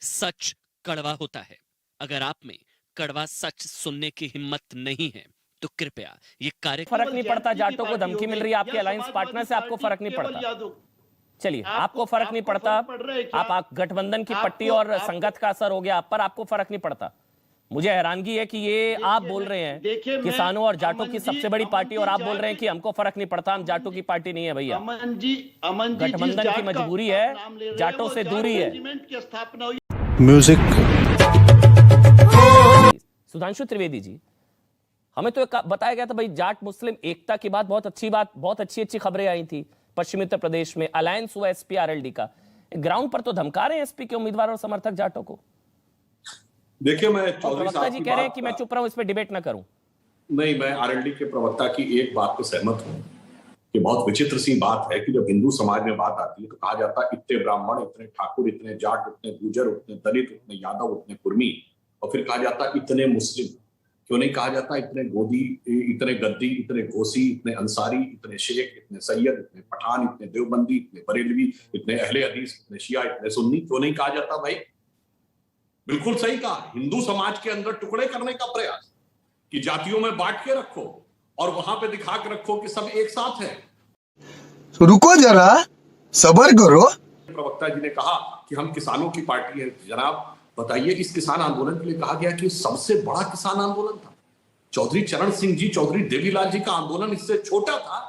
सच कड़वा होता है। अगर आप में कड़वा सच सुनने की हिम्मत नहीं है तो कृपया ये कार्य फर्क नहीं पड़ता। जाटों को धमकी मिल रही है आपके अलायंस पार्टनर से, आपको फर्क नहीं पड़ता। चलिए, आपको फर्क नहीं पड़ता। आप गठबंधन की पट्टी और संगत का असर हो गया आप पर, आपको फर्क नहीं पड़ता। मुझे हैरानगी है कि ये आप बोल रहे हैं किसानों और जाटों की सबसे बड़ी पार्टी, और आप बोल रहे हैं कि हमको फर्क नहीं पड़ता, हम जाटों की पार्टी नहीं है। भैया, गठबंधन की मजबूरी है, जाटों से दूरी है। म्यूजिक। सुधांशु त्रिवेदी जी, हमें तो बताया गया था भाई जाट मुस्लिम एकता की बात, बहुत अच्छी खबरें आई थी। पश्चिमी उत्तर प्रदेश में अलायंस हुआ एसपी आरएलडी का, ग्राउंड पर तो धमका रहे हैं एसपी के उम्मीदवार और समर्थक जाटों को। देखिए, मैं चौधरी साहब जी कह रहे हैं कि मैं चुप रहा हूं, इस पर डिबेट ना करूं। नहीं, मैं आरएलडी के प्रवक्ता की एक बात पे सहमत हूं कि बहुत विचित्र सी बात है कि जब हिंदू समाज में बात आती है तो कहा जाता है इतने ब्राह्मण, इतने ठाकुर, इतने जाट, इतने गुजर, इतने दलित, इतने यादव, इतने कुर्मी, और फिर कहा जाता है इतने मुस्लिम। क्यों नहीं कहा जाता इतने गोदी, इतने गद्दी, इतने घोसी, इतने अंसारी, इतने शेख, इतने सैयद, इतने पठान, इतने देवबंदी, इतने बरेलवी, इतने अहले हदीस, इतने शिया, इतने सुन्नी? क्यों नहीं कहा जाता भाई? बिल्कुल सही कहा। हिंदू समाज के अंदर टुकड़े करने का प्रयास कि जातियों में बांट के रखो और वहां पे दिखा के रखो कि सब एक साथ है। तो रुको जरा, सब्र करो। प्रवक्ता जी ने कहा कि हम किसानों की पार्टी है। जनाब बताइए, इस किसान आंदोलन के लिए कहा गया कि सबसे बड़ा किसान आंदोलन था। चौधरी चरण सिंह जी, चौधरी देवीलाल जी का आंदोलन इससे छोटा था।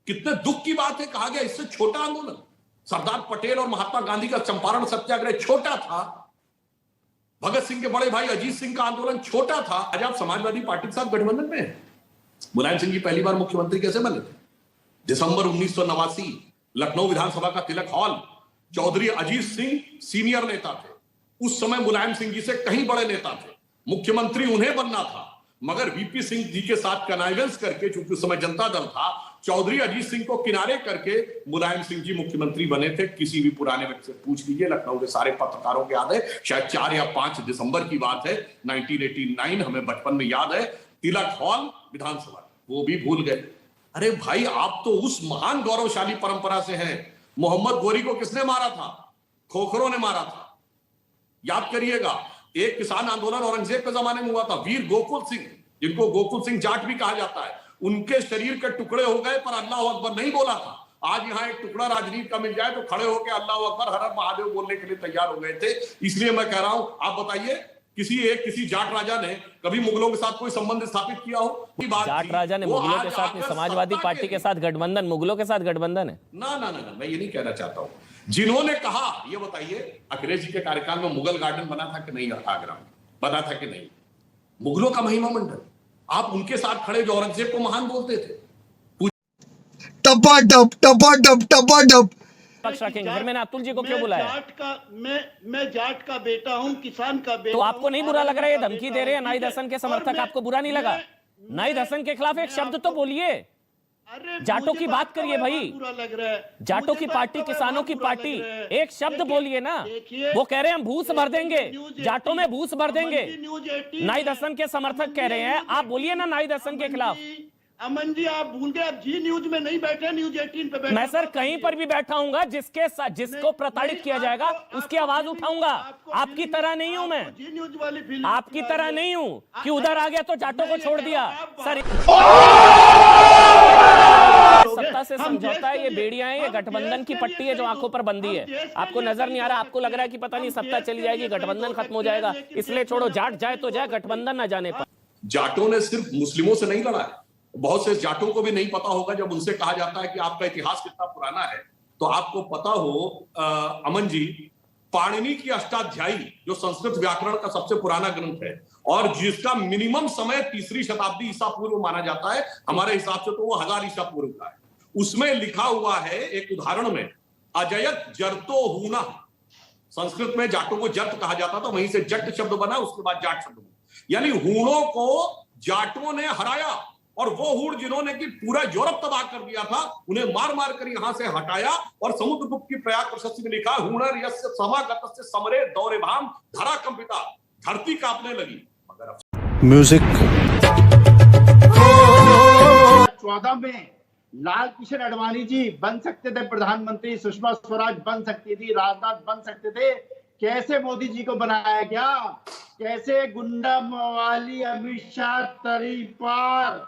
कितने दुख की बात है, कहा गया इससे छोटा आंदोलन। सरदार पटेल और महात्मा गांधी का चंपारण सत्याग्रह छोटा था। भगत सिंह के बड़े भाई अजीत सिंह का आंदोलन छोटा था। आज आप समाजवादी पार्टी के साथ गठबंधन में हैं। मुलायम सिंह जी पहली बार मुख्यमंत्री कैसे बने थे? दिसंबर 1989, लखनऊ विधानसभा का तिलक हॉल। चौधरी अजीत सिंह सीनियर नेता थे, उस समय मुलायम सिंह जी से कहीं बड़े नेता थे। मुख्यमंत्री उन्हें बनना था, मगर वीपी सिंह जी के साथ कनाइवेंस करके, चूंकि उस समय जनता दल था, चौधरी अजीत सिंह को किनारे करके मुलायम सिंह जी मुख्यमंत्री बने थे। किसी भी पुराने व्यक्ति से पूछ लीजिए, लखनऊ के सारे पत्रकारों को याद है। शायद 4 या 5 दिसंबर की बात है 1989, हमें बचपन में याद है। तिलक हॉल विधानसभा, वो भी भूल गए। अरे भाई, आप तो उस महान गौरवशाली परंपरा से हैं। मोहम्मद गोरी को किसने मारा था? खोखरों ने मारा था। याद करिएगा, एक किसान आंदोलन औरंगजेब के जमाने में हुआ था। वीर गोकुल सिंह, जिनको गोकुल सिंह जाट भी कहा जाता है, उनके शरीर के टुकड़े हो गए पर अल्लाह अकबर नहीं बोला था। आज यहाँ एक टुकड़ा राजनीति का मिल जाए तो खड़े होकर अल्लाह अकबर, हर हर महादेव बोलने के लिए तैयार हो गए थे। इसलिए मैं कह रहा हूं, आप बताइए, किसी जाट राजा ने कभी मुगलों के साथ कोई संबंध स्थापित किया हो? जाट राजा ने मुगलों के साथ, समाजवादी पार्टी के साथ गठबंधन, मुगलों के साथ गठबंधन है ना। मैं ये नहीं कहना चाहता हूं। जिन्होंने कहा, ये बताइए, अखिलेश जी के कार्यकाल में मुगल गार्डन बना था कि नहीं? आगरा में बना था कि नहीं? मुगलों का महिमा मंडल, आप उनके साथ खड़े जो औरंगजेब को महान बोलते थे। टपाटप टपाटप टपाटप पक्ष रखेंगे। फिर मैंने अतुल जी को क्यों बुलाया? मैं जाट का बेटा हूं, किसान का बेटा। तो आपको नहीं बुरा लग रहा है ये धमकी दे रहे हैं नाहिद हसन के समर्थक? आपको बुरा नहीं लगा? नाहिद हसन के खिलाफ एक शब्द तो बोलिए। जाटों की बात करिए भाई, जाटों की पार्टी, किसानों की पार्टी, एक शब्द बोलिए ना। वो कह रहे हैं हम भूस भर देंगे, जाटों में भूस भर देंगे। नाहिद हसन के समर्थक कह रहे हैं, आप बोलिए ना नाहिद हसन के खिलाफ। अमन जी, आप भूल गए, आप जी न्यूज में नहीं बैठे, न्यूज 18 पे बैठे। मैं सर कहीं पर भी बैठा हूंगा, जिसको प्रताड़ित किया जाएगा उसकी आवाज उठाऊंगा। आपकी तरह नहीं हूं मैं, आपकी तरह नहीं हूं कि उधर आ गया तो जाटों को छोड़ दिया। सर, सत्ता से समझौता है, ये बेड़ियां हैं, ये गठबंधन की पट्टी है जो आंखों पर बंदी है। आपको नजर नहीं आ रहा? आपको लग रहा है कि पता नहीं सत्ता चली जाएगी, गठबंधन खत्म हो जाएगा, इसलिए छोड़ो, जाट जाए तो जाए, गठबंधन ना जाने पर। जाटों ने सिर्फ मुस्लिमों से नहीं लड़ा है। बहुत से जाटों को भी नहीं पता होगा, जब उनसे कहा जाता है कि आपका इतिहास कितना पुराना है, तो आपको पता हो अमन जी, पाणिनि की अष्टाध्यायी जो संस्कृत व्याकरण का सबसे पुराना ग्रंथ है और जिसका मिनिमम समय 3री शताब्दी ईसा पूर्व माना जाता है, हमारे हिसाब से तो वो 1000 ईसा पूर्व का है। उसमें लिखा हुआ है एक उदाहरण में, अजयत जर्तो हूना। संस्कृत में जाटों को जट कहा जाता था, वहीं से जट शब्द बना, उसके बाद जाट शब्द बना। यानी हूणों को जाटों ने हराया, और वो हूण जिन्होंने कि पूरा यूरोप तबाह कर दिया था, उन्हें मार मार कर यहां से हटाया। और समुद्रगुप्त की प्रयाग प्रशस्ति में लिखा, हूणर यस्य समागतस्य समरे दौरे भाम धरा कंपिता, धरती कांपने लगी। मगर म्यूजिक। 14 में लाल कृष्ण आडवाणी जी बन सकते थे प्रधानमंत्री, सुषमा स्वराज बन सकती थी, राजनाथ बन सकते थे, कैसे मोदी जी को बनाया गया, कैसे गुंडा मवाली अमित शाह तरी पार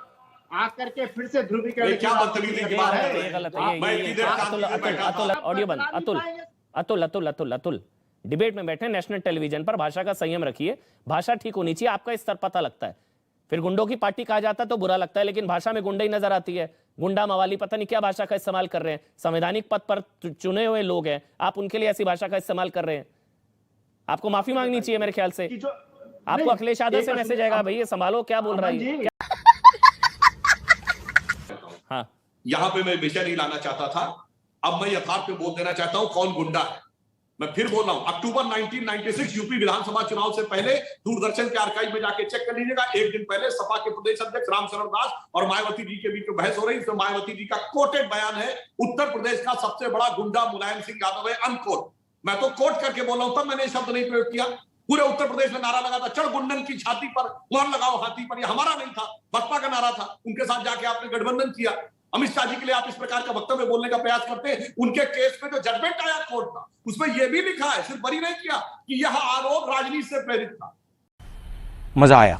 आकर के फिर से ध्रुवीकरण क्या बदतमीजी की बात है। ये गलत है। मैं इतनी देर शांति से बैठा था। ऑडियो बंद। अतुल डिबेट में बैठे नेशनल टेलीविजन पर, भाषा का संयम रखिए, भाषा ठीक होनी चाहिए। आपका स्तर पता लगता है, फिर गुंडों की पार्टी कहा जाता है तो बुरा लगता है, लेकिन भाषा में गुंडा ही नजर आती है। गुंडा मवाली पता नहीं क्या भाषा का इस्तेमाल कर रहे हैं। संवैधानिक पद पर चुने हुए लोग हैं, आप उनके लिए ऐसी भाषा का इस्तेमाल कर रहे हैं। आपको माफी मांगनी चाहिए मेरे ख्याल से। आपको अखिलेश यादव से मैसेज आएगा, भाई ये संभालो क्या बोल रहा है। हाँ, यहां पे मैं विषय नहीं लाना चाहता था, अब मैं यथार्थ पे बोल देना चाहता हूं कौन गुंडा है। मैं फिर बोल रहा हूं, अक्टूबर 1996 यूपी विधानसभा चुनाव से पहले दूरदर्शन के आर्काइव में जाके चेक कर लीजिएगा। एक दिन पहले सपा के प्रदेश अध्यक्ष रामशरण दास और मायावती जी के बीच में बहस हो रही, इसमें मायावती जी का कोटेड बयान है, उत्तर प्रदेश का सबसे बड़ा गुंडा मुलायम सिंह यादव है, अनकोट। मैं तो कोट करके बोल रहा हूं, तब मैंने शब्द नहीं प्रयोग किया। पूरे उत्तर प्रदेश में नारा लगा था, चढ़ गुंडन की छाती पर मोहर लगाओ हाथी पर। ये हमारा नहीं था, बसपा का नारा था। उनके साथ जाके आपने गठबंधन किया। अमित शाह जी के लिए आप इस प्रकार का वक्तव्य बोलने का प्रयास करते हैं। उनके केस में जो जजमेंट आया कोर्ट का, उसमें यह भी लिखा है, सिर्फ बरी नहीं किया कि यह आरोप राजनीति से प्रेरित था। मजा आया।